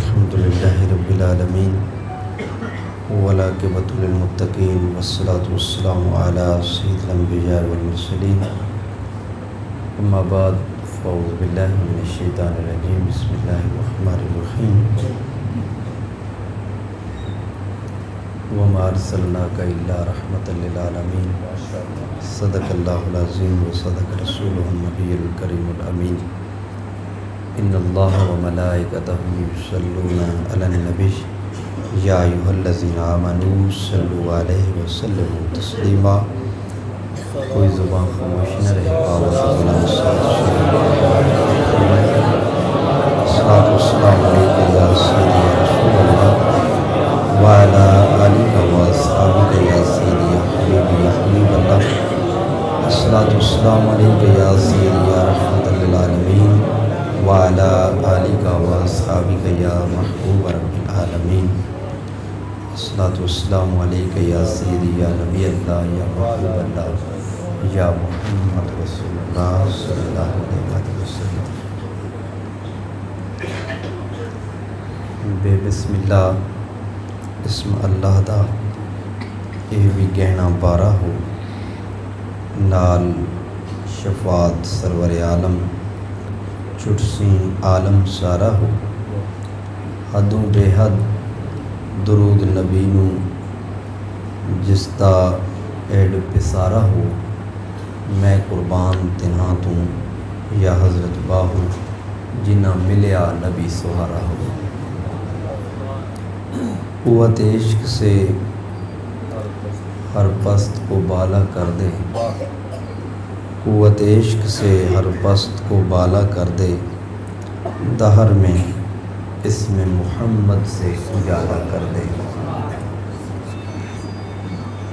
الحمد للہ رب العالمین والعاقبۃ للمتقین والصلاة والسلام علی سید الانبیاء والمرسلین اما بعد فاعوذ باللہ من الشیطان الرجیم بسم اللہ الرحمن الرحیم وما ارسلناک الا رحمۃ للعالمین صدق اللہ العظیم وصدق رسولہ النبی الکریم الامین ان اللہ وملائکتہ یصلون علی النبی یا ایھا الذین آمنوا صلوا علیہ وسلموا تسلیما۔ کوئی زبان خاموش نہ رہے، الصلاۃ والسلام علیک یا سیدی یا رسول اللہ وعلی آلک واصحابک یا سیدی یا حبیبی یا حبیب اللہ۔ الصلاۃ والسلام علیک یا سیدی یا رحمۃ للعالمین وعلی آلک واصحابک یا محبوب رب العالمین۔ الصلاۃ والسلام علیک یا سیدی یا نبی اللہ یا محبوب اللہ یا محمد رسول اللہ صلی اللہ علیہ وسلم۔ بے بسم اللہ اسم اللہ دا یہ بھی گہنا بارہ ہو، نال شفاعت سرور عالم چٹسی عالم سارا ہو، حدوں بے حد درود نبی نو جس دا ایڈ پسارا ہو، میں قربان تنہا تو یا حضرت باہو جنہ ملیا نبی سہارا ہو۔ قوت عشق سے ہر پست کو بالا کر دے، قوت عشق سے ہر پست کو بالا کر دے، دہر میں اسم محمد سے اجالا کر دے۔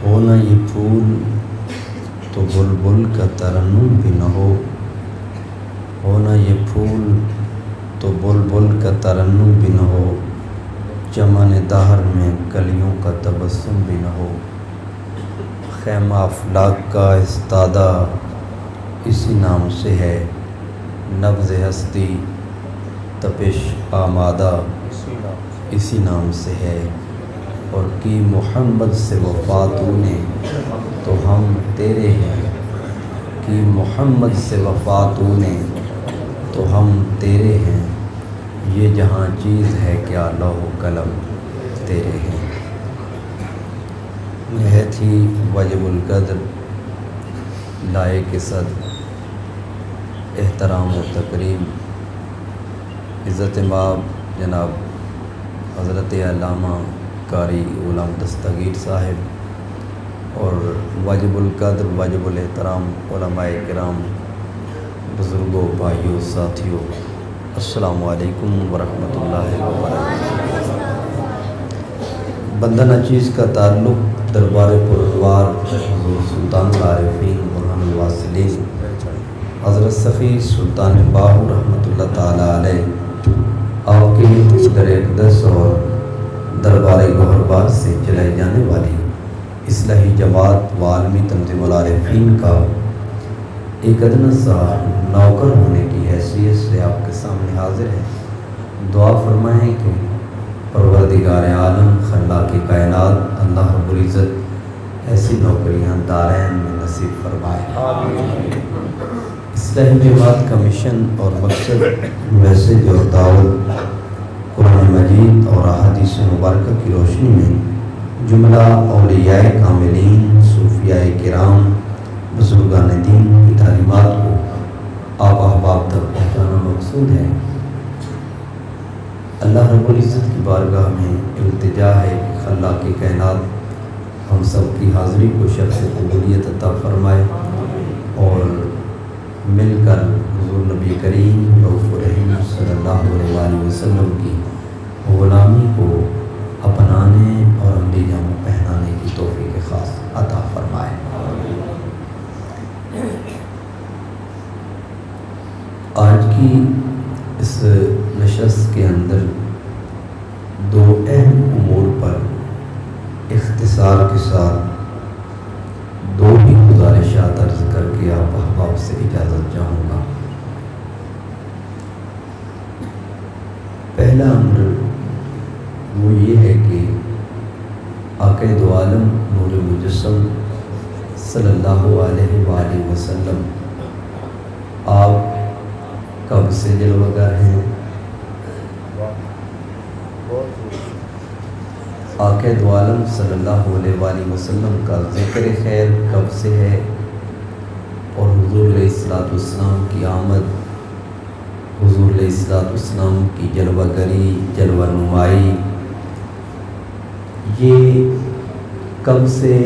ہونا یہ پھول تو بلبل کا ترنم بھی نہ ہو، ہونا یہ پھول تو بلبل کا ترنم بھی نہ ہو، چمن دہر میں کلیوں کا تبسم بھی نہ ہو۔ خیمہ افلاک کا استادہ اسی نام سے ہے، نبض ہستی تپش آمادہ اسی نام سے ہے، اور کی محمد سے وفا تو نے تو ہم تیرے ہیں، کی محمد سے وفا تو نے تو ہم تیرے ہیں، یہ جہاں چیز ہے کیا لوح و قلم تیرے ہیں۔ نہایت ہی واجب القدر لائق صد احترام و تکریم عزت مآب جناب حضرت علامہ قاری غلام دستگیر صاحب اور واجب القدر واجب الاحترام علماء کرام، بزرگوں، بھائیوں، ساتھیوں، السلام علیکم ورحمۃ اللہ وبرکاتہ۔ بندہ نچیز کا تعلق دربار پروردگار حضور سلطان العارفین برہان الواصلین حضرت صفی سلطان باہو رحمۃ اللہ تعالیٰ علیہ آپ کے در اقدس اور دربار گوہربار سے چلائی جانے والی اصلاحی جماعت و عالمی تنظیم العارفین کا ایک ادنا سا نوکر ہونے کی حیثیت سے آپ کے سامنے حاضر ہے۔ دعا فرمائیں کہ پروردگار عالم خلاق کائنات اللہ رب العزت ایسی نوکریاں دارین میں نصیب فرمائے۔ اصلاحی جماعت کا مشن اور مقصد میسج اور دعوت قرآن مجید اور احادیث مبارکہ کی روشنی میں جملہ اولیاء کاملین، صوفیاء کرام، بزرگان دین کی تعلیمات کو آپ احباب تک پہنچانا مقصود ہے۔ اللہ رب العزت کی بارگاہ میں التجا ہے کہ خلاق کائنات ہم سب کی حاضری کو شرف قبولیت عطا فرمائے اور مل کر حضور نبی کریم رؤوف رحیم صلی اللہ علیہ وسلم کی غلامی کو اپنانے اور عملی جامہ پہنانے کی توفیق خاص عطا فرمائے۔ آج کی اس نشست کے اندر دو اہم امور پر اختصار کے ساتھ دو بھی گزارشات عرض کر کے آپ احباب سے اجازت چاہوں گا۔ پہلا امر وہ یہ ہے کہ آقا دو عالم نور مجسم صلی اللہ علیہ وآلہ وسلم آپ کب سے جلوہ گر ہیں؟ آقا دو عالم صلی اللہ علیہ وآلہ وسلم کا ذکر خیر کب سے ہے؟ اور حضور علیہ السلام کی آمد، حضور علیہ السلام کی جلوہ گری، جلوہ نمائی، یہ کب سے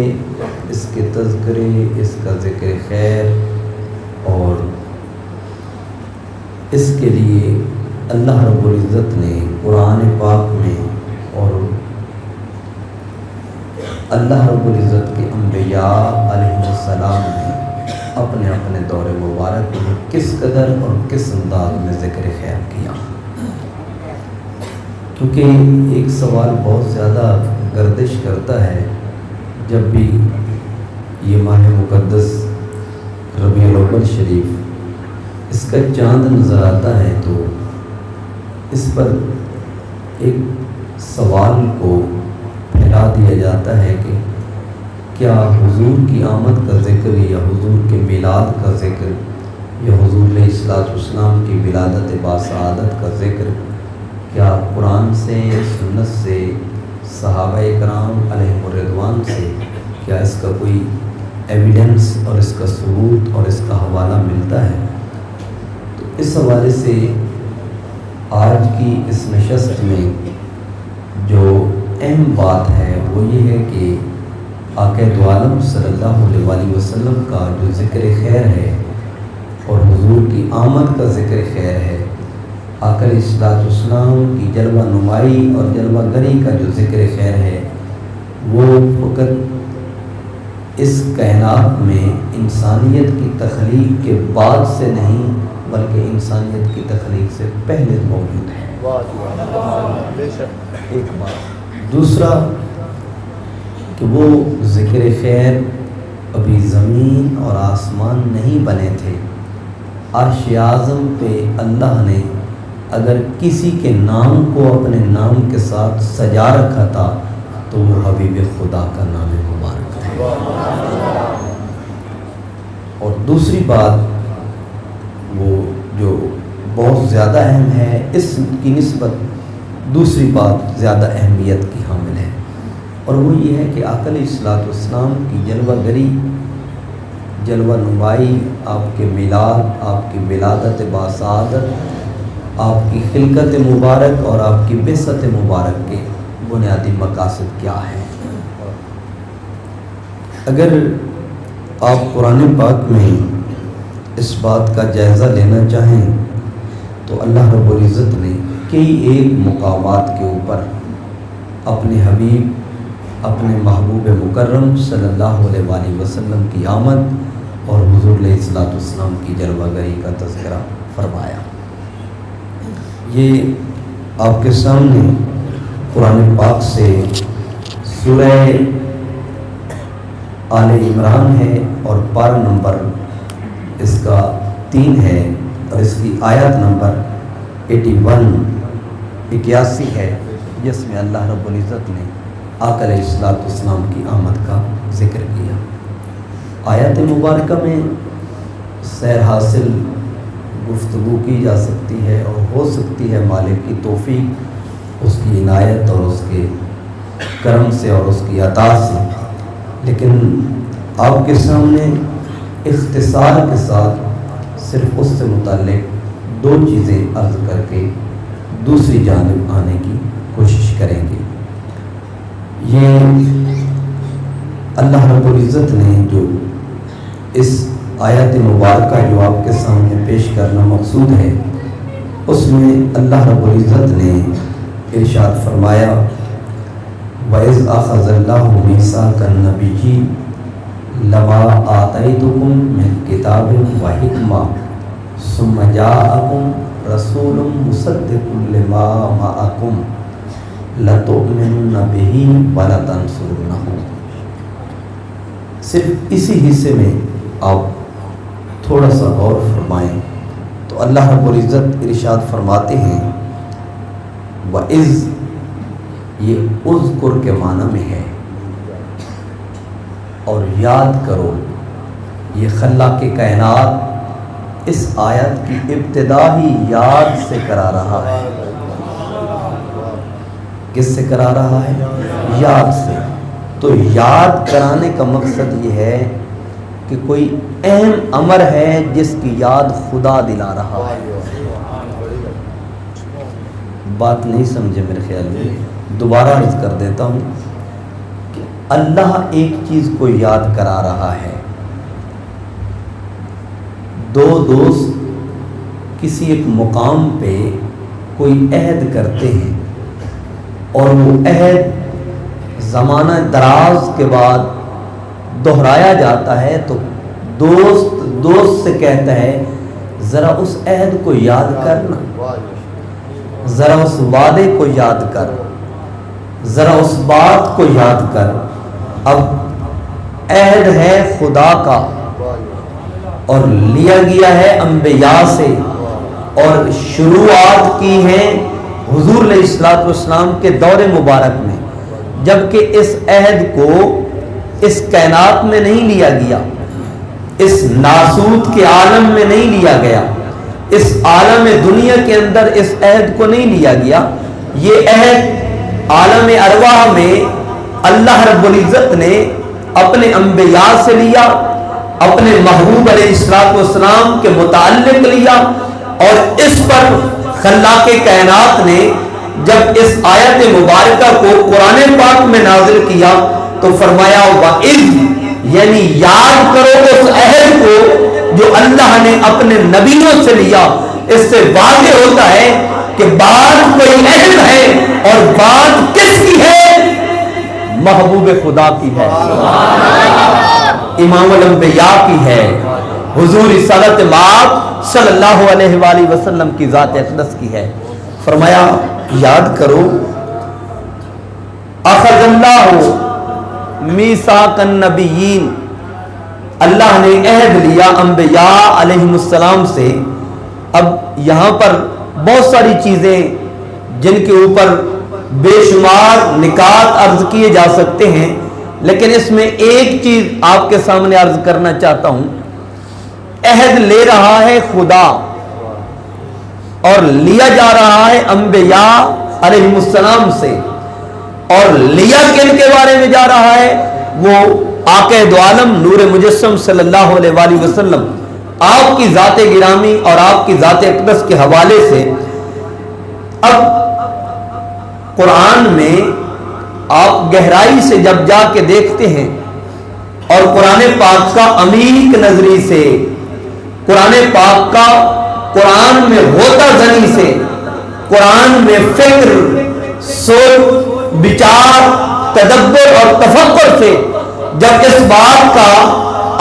اس کے تذکرے، اس کا ذکر خیر اور اس کے لیے اللہ رب العزت نے قرآن پاک میں اور اللہ رب العزت کے انبیاء علیہ السلام نے اپنے اپنے دور مبارک میں کس قدر اور کس انداز میں ذکر خیر کیا. کیونکہ ایک سوال بہت زیادہ گردش کرتا ہے جب بھی یہ ماہ مقدس ربیع الاول شریف اس کا چاند نظر آتا ہے تو اس پر ایک سوال کو پھیلا دیا جاتا ہے کہ کیا حضور کی آمد کا ذکر یا حضور کے میلاد کا ذکر یا حضور علیہ السلام کی ولادت باسعادت کا ذکر کیا قرآن سے یا سنت سے، صحابہ کرام علیہم الرضوان سے کیا اس کا کوئی ایویڈنس اور اس کا ثبوت اور اس کا حوالہ ملتا ہے؟ تو اس حوالے سے آج کی اس نشست میں جو اہم بات ہے وہ یہ ہے کہ آقا دو عالم صلی اللہ علیہ وآلہ وسلم کا جو ذکر خیر ہے اور حضور کی آمد کا ذکر خیر ہے، آقا علیہ السلام کی جلوہ نمائی اور جلوہ گری کا جو ذکر خیر ہے وہ فقط اس کائنات میں انسانیت کی تخلیق کے بعد سے نہیں بلکہ انسانیت کی تخلیق سے پہلے موجود ہے. ایک بات. دوسرا کہ وہ ذکر خیر ابھی زمین اور آسمان نہیں بنے تھے. عرش اعظم پہ اللہ نے اگر کسی کے نام کو اپنے نام کے ساتھ سجا رکھا تھا تو وہ حبیب خدا کا نام مبارک تھا. اور دوسری بات وہ جو بہت زیادہ اہم ہے، اس کی نسبت دوسری بات زیادہ اہمیت کی حامل ہے، اور وہ یہ ہے کہ آقا علیہ السلام کی جلوہ گری، جلوہ نمائی، آپ کے میلاد، آپ کی ولادت باسعادت، آپ کی خلقت مبارک اور آپ کی بعثت مبارک کے بنیادی مقاصد کیا ہیں. اگر آپ قرآن پاک میں اس بات کا جائزہ لینا چاہیں تو اللہ رب العزت نے کئی ایک مقامات کے اوپر اپنے حبیب، اپنے محبوب مکرم صلی اللہ علیہ وآلہ وسلم کی آمد اور حضور علیہ السلام کی جلوہ گری کا تذکرہ فرمایا. یہ آپ کے سامنے قرآن پاک سے سورہ آل عمران ہے اور پارہ نمبر اس کا 3 ہے اور اس کی آیت نمبر 81 ہے، جس میں اللہ رب العزت نے آقا علیہ السلام کی آمد کا ذکر کیا. آیت مبارکہ میں سیر حاصل گفتگو کی جا سکتی ہے اور ہو سکتی ہے مالک کی توفیق اس کی عنایت اور اس کے کرم سے اور اس کی عطا سے، لیکن آپ کے سامنے اختصار کے ساتھ صرف اس سے متعلق 2 چیزیں عرض کر کے دوسری جانب آنے کی کوشش کریں گے. یہ اللہ رب العزت نے جو اس آیت مبارکہ جو آپ کے سامنے پیش کرنا مقصود ہے، اس میں اللہ رب العزت نے ارشاد فرمایا وَإِذْ أَخَذَ اللَّهُ مِيثَاقَ النَّبِيِّينَ لَمَا آتَيْتُكُم مِّن كِتَابٍ وَحِكْمَةٍ ثُمَّ جَاءَكُم رَّسُولٌ مُّصَدِّقٌ لِّمَا مَعَكُمْ لَتُؤْمِنُنَّ بِهِ وَلَتَنصُرُنَّهُ. صرف اسی حصے میں آپ تھوڑا سا غور فرمائیں تو اللہ رب العزت ارشاد فرماتے ہیں وَإِذْ یہ اذکر کے معنی میں ہے، اور یاد کرو یہ خلاق کائنات اس آیت کی ابتدا ہی یاد سے کرا رہا ہے۔ کس سے کرا رہا ہے؟ یاد سے۔ تو یاد کرانے کا مقصد یہ ہے کہ کوئی اہم امر ہے جس کی یاد خدا دلا رہا ہے۔ بات نہیں سمجھے میرے خیال میں، دوبارہ عرض کر دیتا ہوں کہ اللہ ایک چیز کو یاد کرا رہا ہے۔ دو دوست کسی ایک مقام پہ کوئی عہد کرتے ہیں، اور وہ عہد زمانہ دراز کے بعد دہرایا جاتا ہے، تو دوست سے کہتا ہے ذرا اس عہد کو یاد کرنا، ذرا اس وعدے کو یاد کر، ذرا اس بات کو یاد کر۔ اب عہد ہے خدا کا اور لیا گیا ہے انبیاء سے، اور شروعات کی ہیں حضور علیہ الصلوۃ والسلام کے دور مبارک میں، جبکہ اس عہد کو اس کائنات میں نہیں لیا گیا، اس ناسوت کے عالم میں نہیں لیا گیا، اس عالم دنیا کے اندر اس عہد کو نہیں لیا گیا۔ یہ عہد عالم ارواح میں اللہ رب العزت نے اپنے انبیاء سے لیا، اپنے محبوب علیہ الصلوۃ والسلام کے متعلق لیا، اور اس پر خلاق کائنات نے جب اس آیت مبارکہ کو قرآن پاک میں نازل کیا تو فرمایا وَإِذْ، یعنی یاد کرو اس عہد کو جو اللہ نے اپنے نبیوں سے لیا۔ اس سے واضح ہوتا ہے کہ بات کوئی عہد ہے، اور بات کس کی ہے؟ محبوب خدا کی ہے، امام الانبیاء کی ہے، حضور رسالت مآب صلی اللہ علیہ وآلہ وسلم کی ذات اقدس کی ہے۔ فرمایا یاد کرو اخذ اللہ میثاق النبیین، اللہ نے عہد لیا انبیاء علیہم السلام سے۔ اب یہاں پر بہت ساری چیزیں جن کے اوپر بے شمار نکات عرض کیے جا سکتے ہیں، لیکن اس میں ایک چیز آپ کے سامنے عرض کرنا چاہتا ہوں۔ عہد لے رہا ہے خدا، اور لیا جا رہا ہے انبیاء علیہ السلام سے، اور لیا کن کے بارے میں جا رہا ہے؟ وہ آقا دو عالم نور مجسم صلی اللہ علیہ وآلہ وسلم، آپ کی ذات گرامی اور آپ کی ذات اقدس کے حوالے سے۔ اب قرآن میں آپ گہرائی سے جب جا کے دیکھتے ہیں، اور قرآن پاک کا عمیق نظری سے، قرآن پاک کا قرآن میں غوطہ زنی سے، قرآن میں فکر، سوچ، بچار، تدبر اور تفکر سے جب اس بات کا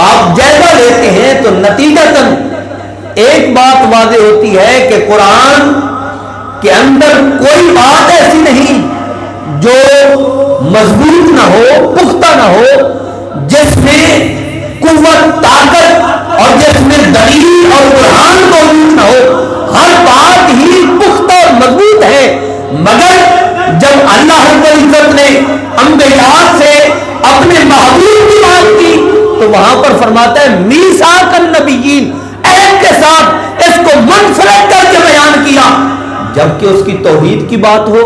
آپ جائزہ لیتے ہیں تو نتیجتاً ایک بات واضح ہوتی ہے کہ قرآن کے اندر کوئی بات ایسی نہیں جو مضبوط نہ ہو، پختہ نہ ہو، جس میں قوت، طاقت اور جس میں دلیل اور برہان موجود نہ ہو۔ ہر بات ہی پختہ اور مضبوط ہے، مگر جب اللہ رب العزت نے انبیاء سے اپنے محبوب کی بات کی تو وہاں پر فرماتا ہے میثاق النبیین، عہد کے ساتھ اس کو منفرد کر کے بیان کیا۔ جبکہ اس کی توحید کی بات ہو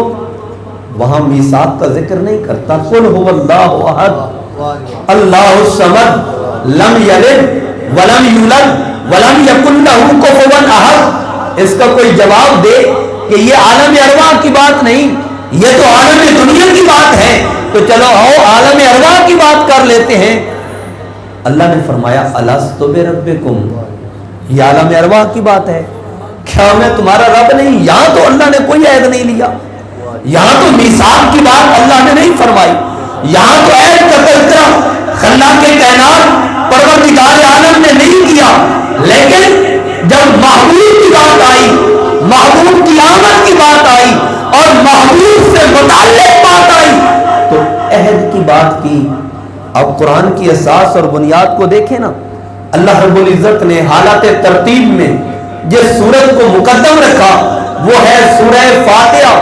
وہاں میثاق کا ذکر نہیں کرتا۔ قل هو اللہ احد اللہ الصمد لم یلد ولم یولد ولم یکن لہ کفوا احد۔ اس کا کوئی جواب دے کہ یہ عالم ارواح کی بات نہیں، یہ تو عالم دنیا کی بات ہے، تو چلو آؤ عالم ارواح کی بات کر لیتے ہیں۔ اللہ نے فرمایا الستو بربکم، یہ عالم ارواح کی بات ہے، کیا میں تمہارا رب نہیں؟ یہاں تو اللہ نے کوئی عہد نہیں لیا، یہاں تو میثاق کی بات اللہ نے نہیں فرمائی، یہاں تو عہد کا تذکرہ خلاق کائنات پروردگار عالم نے نہیں کیا۔ لیکن جب محبوب کی بات آئی، محبوب کی آمد کی بات آئی، اور محبوب سے متعلق بات آئی تو عہد کی بات کی۔ اب قرآن کی اساس اور بنیاد کو دیکھیں نا، اللہ رب العزت نے حالات ترتیب میں جس سورت کو مقدم رکھا وہ ہے سورہ فاتحہ،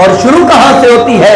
اور شروع کہاں سے ہوتی ہے؟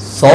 100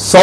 100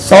100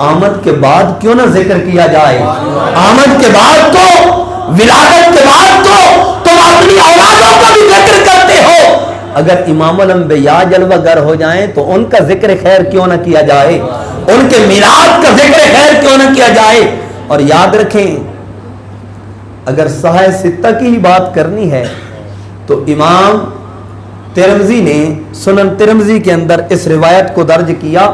آمد کے بعد کیوں نہ ذکر کیا جائے؟ آمد کے بعد تو، ولادت کے بعد تو تم اپنی اولادوں کا بھی ذکر کرتے ہو، اگر امام الانبیاء جلوہ گر ہو جائیں تو ان کا ذکر خیر کیوں نہ کیا جائے، ان کے میلاد کا ذکر خیر کیوں نہ کیا جائے۔ اور یاد رکھیں اگر صحیح ستہ کی ہی بات کرنی ہے تو امام ترمذی نے سنن ترمذی کے اندر اس روایت کو درج کیا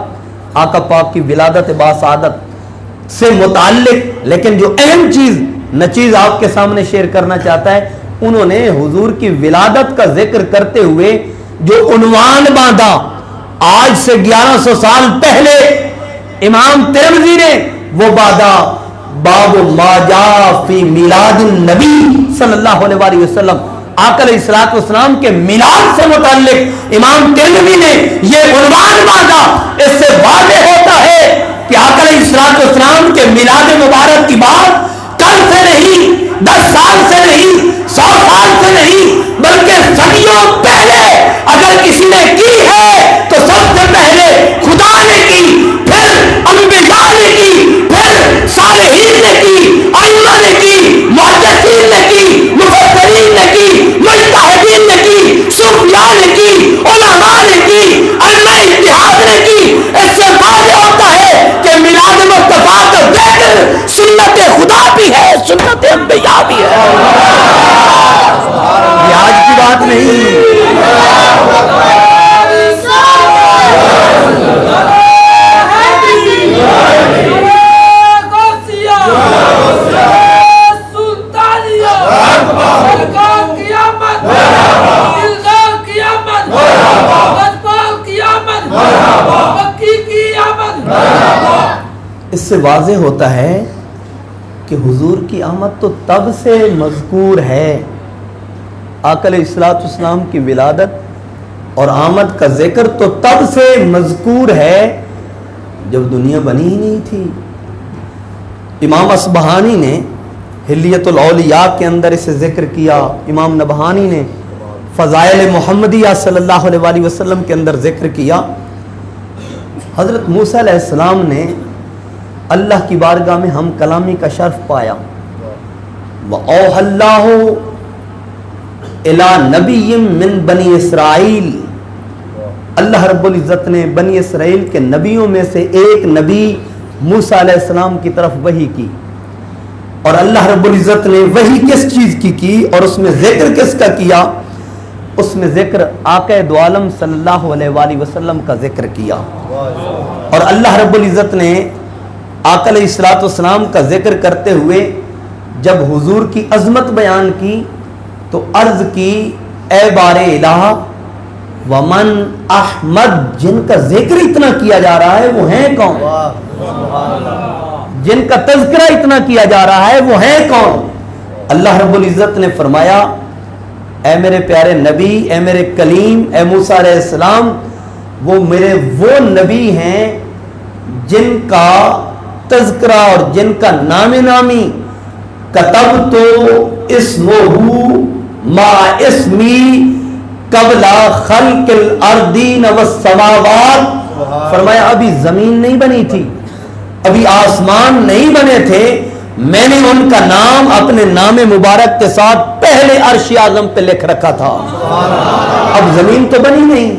آقا پاک کی ولادت باسعادت سے متعلق، لیکن جو اہم چیز آپ کے سامنے شیئر کرنا چاہتا ہے، انہوں نے حضور کی ولادت کا ذکر کرتے ہوئے جو عنوان باندھا، آج سے 1100 سال پہلے امام ترمذی نے وہ باندھا، باب ما جاء فی میلاد النبی صلی اللہ علیہ وسلم، آقا علیہ السلام کے میلاد سے متعلق امام ترمذی نے یہ عنوان باندھا۔ اس سے واضح ہوتا ہے کہ آقا علیہ السلام کے میلاد مبارک کی بات کل سے نہیں، 10 سال سے نہیں، 100 سال سے نہیں، بلکہ صدیوں پہلے اگر کسی نے کی ہے تو سب سے پہلے خدا نے کی، پھر انبیاء نے کی، پھر صالحین نے کی، ائمہ نے کی، محدثین نے کی، مفسرین نے کی، مجتہدین نے کی، صوفیاء نے کی، علماء نے کی، ائمہ اجتہاد نے کی۔ اس سے واضح ہوتا ہے کہ میلاد مصطفیٰ کا ذکر سنت خدا بھی ہے، سنت انبیاء بھی ہے، یہ آج کی بات نہیں۔ اس سے واضح ہوتا ہے کہ حضور کی آمد تو تب سے مذکور ہے، آقا علیہ السلام کی ولادت اور آمد کا ذکر تو تب سے مذکور ہے جب دنیا بنی ہی نہیں تھی۔ امام اصبہانی نے حلیت الاولیاء کے اندر اسے ذکر کیا، امام نبہانی نے فضائل محمدیہ صلی اللہ علیہ وسلم کے اندر ذکر کیا۔ حضرت موسیٰ علیہ السلام نے اللہ کی بارگاہ میں ہم کلامی کا شرف پایا، وَأَوْحَى اللَّهُ إِلَى نَبِيٍّ مِّن بنی اسرائیل، اللہ رب العزت نے بنی اسرائیل کے نبیوں میں سے ایک نبی موسیٰ علیہ السلام کی طرف وحی کی، اور اللہ رب العزت نے وحی کس چیز کی اور اس میں ذکر کس کا کیا؟ اس میں ذکر آقا دو عالم صلی اللہ علیہ وسلم کا ذکر کیا، اور اللہ رب العزت نے آقا علیہ السلام کا ذکر کرتے ہوئے جب حضور کی عظمت بیان کی تو عرض کی، اے بار الہ ومن احمد، جن کا ذکر اتنا کیا جا رہا ہے وہ ہیں کون؟ جن کا تذکرہ اتنا کیا جا رہا ہے وہ ہیں کون؟ اللہ رب العزت نے فرمایا، اے میرے پیارے نبی، اے میرے کلیم، اے موسیٰ علیہ السلام، وہ میرے وہ نبی ہیں جن کا تذکرہ اور جن کا نام نامی کتب تو اسمہ ما اسمی قبل خلق الارضین والسماوات، فرمایا ابھی زمین نہیں بنی تھی، ابھی آسمان نہیں بنے تھے، میں نے ان کا نام اپنے نام مبارک کے ساتھ پہلے عرش اعظم پہ لکھ رکھا تھا۔ اب زمین تو بنی نہیں،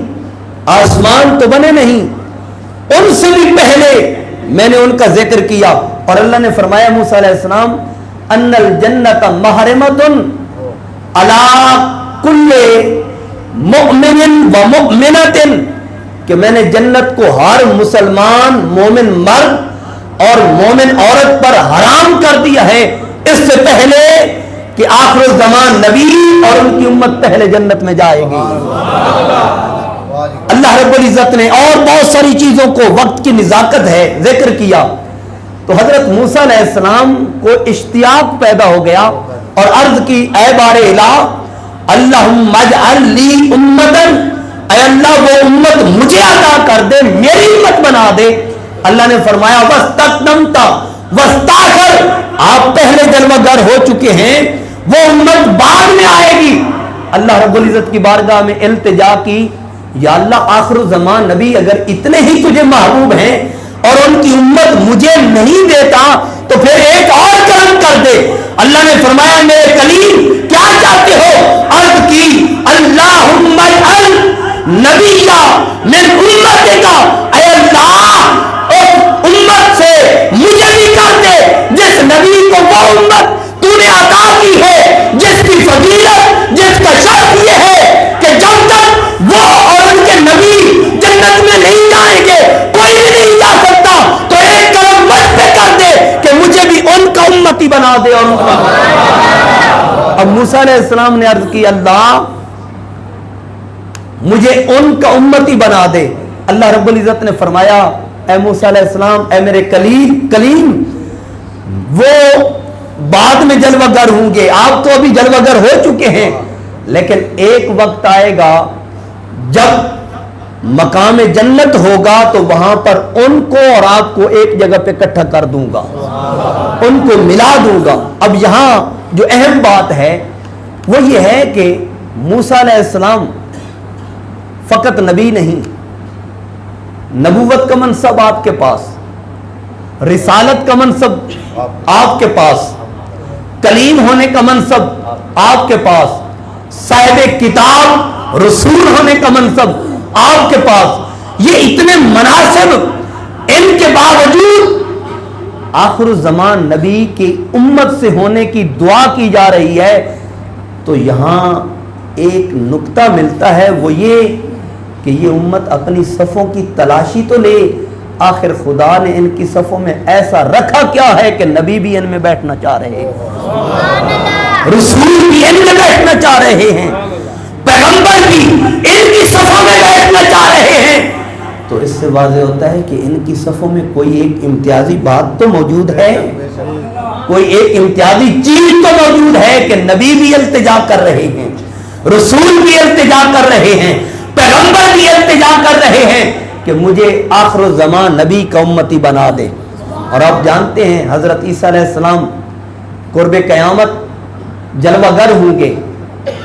آسمان تو بنے نہیں، ان سے بھی پہلے میں نے ان کا ذکر کیا۔ اور اللہ نے فرمایا موسیٰ علیہ السلام، ان الجنت محرمۃ علی کل مؤمن و مؤمنۃ، کہ میں نے جنت کو ہر مسلمان مومن مرد اور مومن عورت پر حرام کر دیا ہے، اس سے پہلے کہ آخر الزمان نبی اور ان کی امت پہلے جنت میں جائے گی۔ اللہ رب العزت نے اور بہت ساری چیزوں کو وقت کی نزاکت ہے ذکر کیا، تو حضرت موسیٰ علیہ السلام کو اشتیاق پیدا ہو گیا اور عرض کی، اے بار الہ اللہم اجعل لی امتن، اے اللہ وہ امت مجھے عطا کر دے، میری امت بنا دے۔ اللہ نے فرمایا وَاسْتَقْدَمْتَ وَاسْتَأْخَرْ، آپ پہلے جلوہ گر ہو چکے ہیں، وہ امت بعد میں آئے گی۔ اللہ رب العزت کی بارگاہ میں التجا کی، یا اللہ آخر الزمان نبی اگر اتنے ہی تجھے محبوب ہیں اور ان کی امت مجھے نہیں دیتا تو پھر ایک اور کرم کر دے. اللہ نے فرمایا میرے کلیم کیا چاہتے ہو؟ عرض کی اللہم اجعل نبیّا من امتک، اے اللہ اس امت سے مجھے بھی کر دے جس نبی کو وہ امت تو نے عطا کی ہے، جس کی فضیلت، جس کا شرف یہ ہے کہ جب تک وہ اور ان کے نبی جنت میں نہیں جائیں گے کوئی بھی نہیں جا سکتا. تو ایک کرم مجھ پہ کر دے کہ مجھے بھی ان کا امتی بنا دے. اور اب موسیٰ علیہ السلام نے عرض کی اللہ مجھے ان کا امتی بنا دے. اللہ رب العزت نے فرمایا اے موسیٰ علیہ السلام، اے میرے کلیم وہ بعد میں جلوہ گر ہوں گے، آپ تو ابھی جلوہ گر ہو چکے ہیں، لیکن ایک وقت آئے گا جب مقام جنت ہوگا تو وہاں پر ان کو اور آپ کو ایک جگہ پہ اکٹھا کر دوں گا، ان کو ملا دوں گا. اب یہاں جو اہم بات ہے وہ یہ ہے کہ موسیٰ علیہ السلام فقط نبی نہیں، نبوت کا منصب آپ کے پاس، رسالت کا منصب آپ کے پاس، کلیم ہونے کا منصب آپ کے پاس، صاحب کتاب رسول ہونے کا منصب آپ کے پاس. یہ اتنے مناسب، ان کے باوجود آخر الزمان نبی کی امت سے ہونے کی دعا کی جا رہی ہے. تو یہاں ایک نقطہ ملتا ہے وہ یہ کہ یہ امت اپنی صفوں کی تلاشی تو لے، آخر خدا نے ان کی صفوں میں ایسا رکھا کیا ہے کہ نبی بھی ان میں بیٹھنا چاہ رہے ہیں، رسول بھی ان میں بیٹھنا چاہ رہے ہیں، پیغمبر بھی ان کی صفوں میں بیٹھنا چاہ رہے ہیں. تو اس سے واضح ہوتا ہے کہ ان کی صفوں میں کوئی ایک امتیازی بات تو موجود ہے، کوئی ایک امتیازی چیز تو موجود ہے کہ نبی بھی التجا کر رہے ہیں، رسول بھی التجا کر رہے ہیں، پیغمبر بھی التجا کر رہے ہیں کہ مجھے آخر الزمان نبی کا امتی بنا دے. اور آپ جانتے ہیں حضرت عیسیٰ علیہ السلام قرب قیامت جلوہ گر ہوں گے،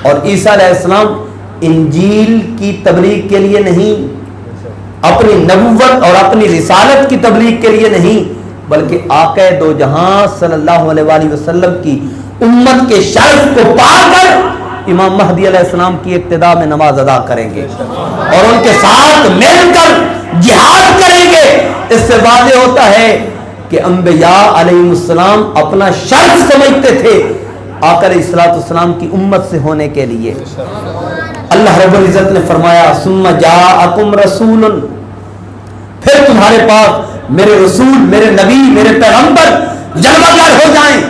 اور عیسیٰ علیہ السلام انجیل کی تبلیغ کے لیے نہیں، اپنی نبوت اور اپنی رسالت کی تبلیغ کے لیے نہیں، بلکہ آقا دو جہاں صلی اللہ علیہ وآلہ وسلم کی امت کے شرف کو پا کر امام مہدی علیہ السلام کی ابتدا میں نماز ادا کریں گے اور ان کے ساتھ مل کر جہاد کریں گے. اس سے واضح ہوتا ہے کہ انبیاء علیہ السلام اپنا شرف سمجھتے تھے آقا علیہ السلام کی امت سے ہونے کے لیے. اللہ رب العزت نے فرمایا ثم جاءکم رسول، پھر تمہارے پاس میرے رسول، میرے نبی، میرے پیغمبر جلوہ گر ہو جائیں.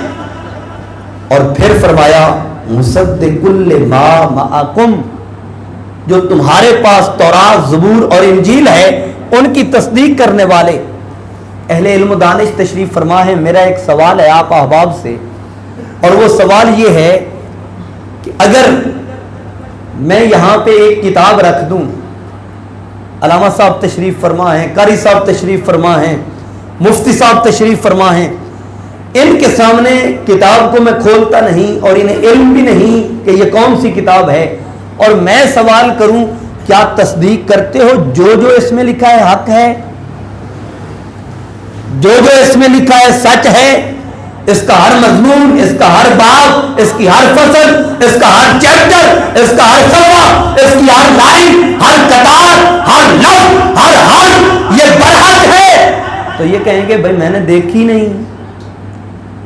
اور پھر فرمایا مصدق لما معکم، جو تمہارے پاس تورات، زبور اور انجیل ہے ان کی تصدیق کرنے والے. اہل علم و دانش تشریف فرما ہے. میرا ایک سوال ہے آپ احباب سے، اور وہ سوال یہ ہے کہ اگر میں یہاں پہ ایک کتاب رکھ دوں، علامہ صاحب تشریف فرما ہیں، قاری صاحب تشریف فرما ہیں، مفتی صاحب تشریف فرما ہیں، ان کے سامنے کتاب کو میں کھولتا نہیں اور انہیں علم بھی نہیں کہ یہ کون سی کتاب ہے، اور میں سوال کروں کیا تصدیق کرتے ہو جو اس میں لکھا ہے حق ہے، جو اس میں لکھا ہے سچ ہے، اس کا ہر مضمون، اس کا ہر باب، اس کی ہر فصل، اس کا ہر چیپٹر، اس کا ہر صفحہ، اس کی ہر لائن، ہر قطار، ہر لفظ، ہر حرف یہ برحق ہے؟ تو یہ کہیں گے بھائی میں نے دیکھی نہیں،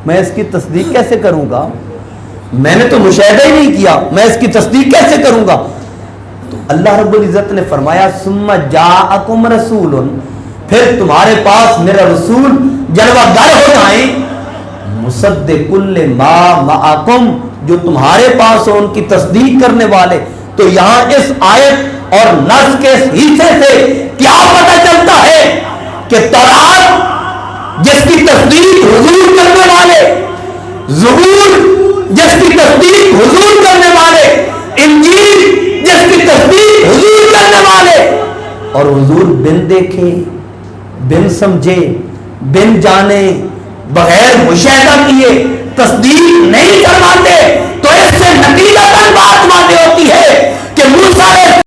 میں اس کی تصدیق کیسے کروں گا، میں نے تو مشاہدہ ہی نہیں کیا، میں اس کی تصدیق کیسے کروں گا؟ تو اللہ رب العزت نے فرمایا ثم جاءکم رسول، پھر تمہارے پاس میرا رسول جلوہ گر ہو جائیں، مصدق لما معکم، جو تمہارے پاس ہو ان کی تصدیق کرنے والے. تو یہاں اس آیت اور نص کے حصے سے کیا پتہ چلتا ہے کہ تورات جس کی تصدیق حضور کرنے والے، زبور جس کی تصدیق حضور کرنے والے، انجیل جس کی تصدیق حضور کرنے والے، اور حضور بن دیکھے، بن سمجھے، بن جانے، بغیر مشاہدہ کیے تصدیق نہیں کرواتے، تو اس سے نتیجہ بات واضح ہوتی ہے کہ موسیٰ